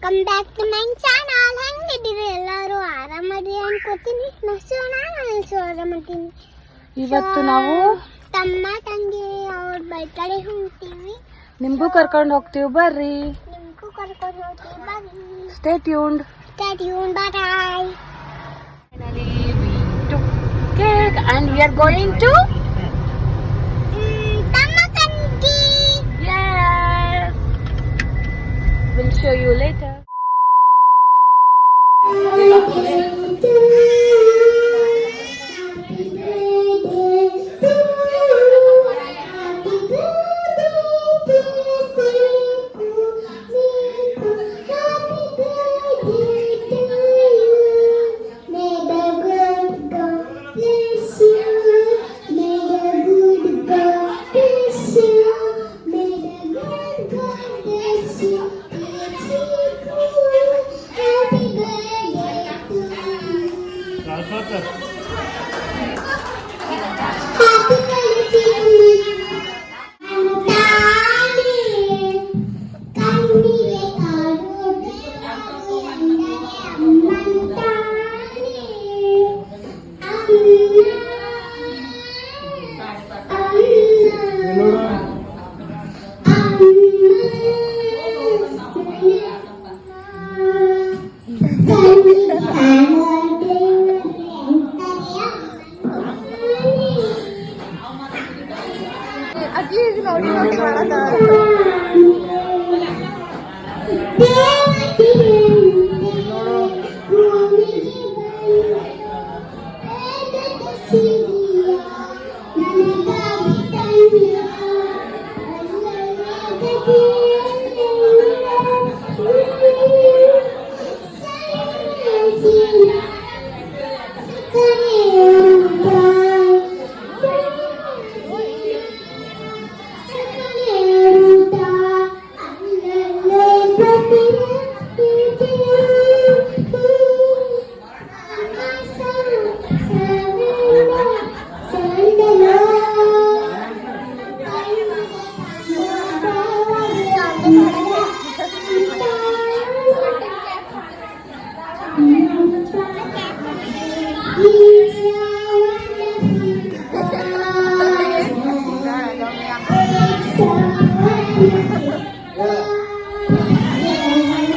Welcome back to my channel. ಹೆಂಗಿದ್ದೀರಿ ಎಲ್ಲರೂ? ಆರಾಮದಿ ಅನ್ಕೋತೀನಿ. ನಾನು ಆರಾಮದೀನಿ. ಇವತ್ತು ನಾವು ತಮ್ಮ ತಂಗಿ ಅವ್ರ ಬರ್ತಡೇ ಹೋಗ್ತೀವಿ. ನಿಮ್ಗೂ ಕರ್ಕೊಂಡು ಹೋಗ್ತೀವಿ, ಬರ್ರಿ. ನಿಮ್ಗೂ ಕರ್ಕೊಂಡು ಹೋಗ್ತೀವಿ, ಬರ್ರಿ. Stay tuned. Bye. Finally we took cake and we are going to ತಮ್ಮ ತಂಗಿ. yes, we'll show you later.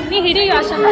ನೀ ಹಿಡಿ ಯೋಚನೆ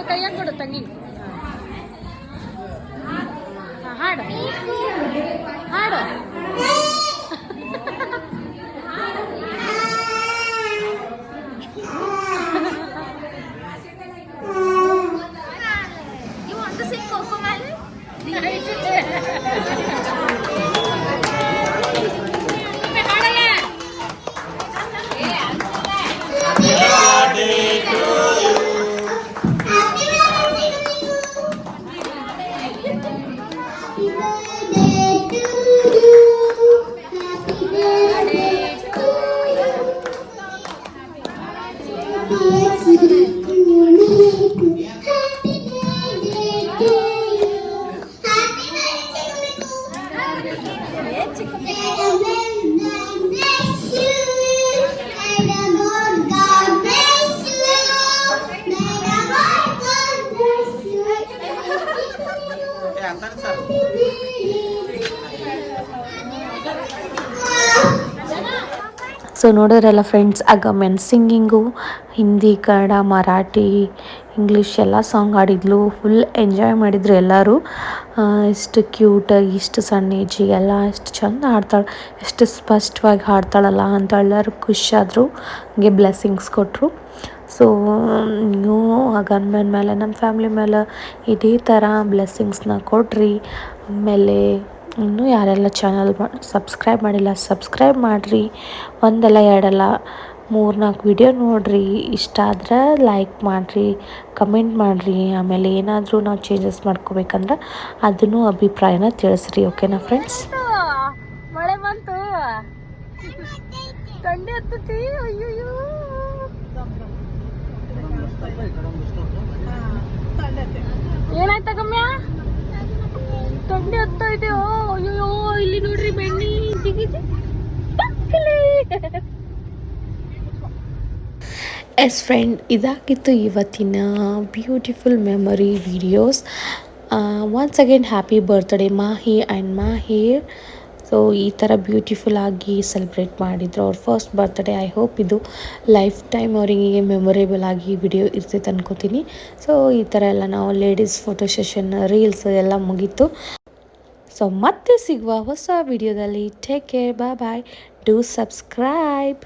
ಕೈಯ ಕೊಡು ತಂಗಿ. ಹಾಡು ಹಾಡು. Happy birthday to you. So ನೋಡೋರಲ್ಲ ಫ್ರೆಂಡ್ಸ್, ಆಗ ಮೆನ್ ಸಿಂಗಿಂಗು ಹಿಂದಿ, ಕನ್ನಡ, ಮರಾಠಿ, ಇಂಗ್ಲೀಷ್ ಎಲ್ಲ ಸಾಂಗ್ ಆಡಿದ್ಲು. ಫುಲ್ ಎಂಜಾಯ್ ಮಾಡಿದ್ರು ಎಲ್ಲರೂ. ಎಷ್ಟು ಕ್ಯೂಟಾಗಿ, ಇಷ್ಟು ಸಣ್ಣ ಏಜಿಗೆಲ್ಲ ಎಷ್ಟು ಚೆಂದ ಹಾಡ್ತಾಳೆ, ಎಷ್ಟು ಸ್ಪಷ್ಟವಾಗಿ ಹಾಡ್ತಾಳಲ್ಲ ಅಂತ ಎಲ್ಲರೂ ಖುಷಿಯಾದರು. ಹಂಗೆ ಬ್ಲೆಸ್ಸಿಂಗ್ಸ್ ಕೊಟ್ಟರು. ಸೊ ನೀವು ಗಂಡ್ಮನ್ ಮೇಲೆ ನಮ್ಮ ಫ್ಯಾಮ್ಲಿ ಮೇಲೆ ಇದೇ ಥರ ಬ್ಲೆಸ್ಸಿಂಗ್ಸ್ನ ಕೊಡ್ರಿ. ಆಮೇಲೆ ಇನ್ನೂ ಯಾರೆಲ್ಲ ಚಾನಲ್ ಸಬ್ಸ್ಕ್ರೈಬ್ ಮಾಡಿಲ್ಲ ಸಬ್ಸ್ಕ್ರೈಬ್ ಮಾಡಿರಿ. ಒಂದಲ್ಲ ಎರಡಲ್ಲ 3-4 ವಿಡಿಯೋ ನೋಡಿರಿ. ಇಷ್ಟ ಆದ್ರೆ ಲೈಕ್ ಮಾಡಿರಿ, ಕಮೆಂಟ್ ಮಾಡಿರಿ. ಆಮೇಲೆ ಏನಾದರೂ ನಾವು ಚೇಂಜಸ್ ಮಾಡ್ಕೋಬೇಕಂದ್ರೆ ಅದನ್ನು ಅಭಿಪ್ರಾಯನ ತಿಳಿಸ್ರಿ. ಓಕೆನಾ ಫ್ರೆಂಡ್ಸ್? ಮಳೆ ಬಂತು, ಥಂಡಿ ಹತ್ತತಿ. ಅಯ್ಯೋ ಏನಾಯ್ತ ಗಮ್ಯ? ಥಂಡಿ ಹತ್ತಾ ಇದೆಯೋ? ಅಯ್ಯೋ ಇಲ್ಲಿ ನೋಡ್ರಿ ಬೆಣ್ಣಿ ಜಿಗಿಜಿ. ಎಸ್ ಫ್ರೆಂಡ್, ಇದಾಗಿತ್ತು ಇವತ್ತಿನ beautiful memory videos. Once again happy birthday Mahi and Mahir. So ಈ ಥರ ಬ್ಯೂಟಿಫುಲ್ ಆಗಿ ಸೆಲೆಬ್ರೇಟ್ ಮಾಡಿದ್ರು ಅವ್ರ ಫಸ್ಟ್ ಬರ್ತ್ಡೇ. ಐ ಹೋಪ್ ಇದು ಲೈಫ್ ಟೈಮ್ ಅವರಿಗೆ ಮೆಮೊರೇಬಲ್ ಆಗಿ ವಿಡಿಯೋ ಇರ್ತೈತೆ ಅನ್ಕೋತೀನಿ. ಸೊ ಈ ಥರ ಎಲ್ಲ ನಾವು ಲೇಡೀಸ್ ಫೋಟೋ ಸೆಷನ್, ರೀಲ್ಸ್ ಎಲ್ಲ ಮುಗೀತು. ಸೊ ಮತ್ತೆ ಸಿಗುವ ಹೊಸ ವಿಡಿಯೋದಲ್ಲಿ. Take care, bye bye. Do subscribe.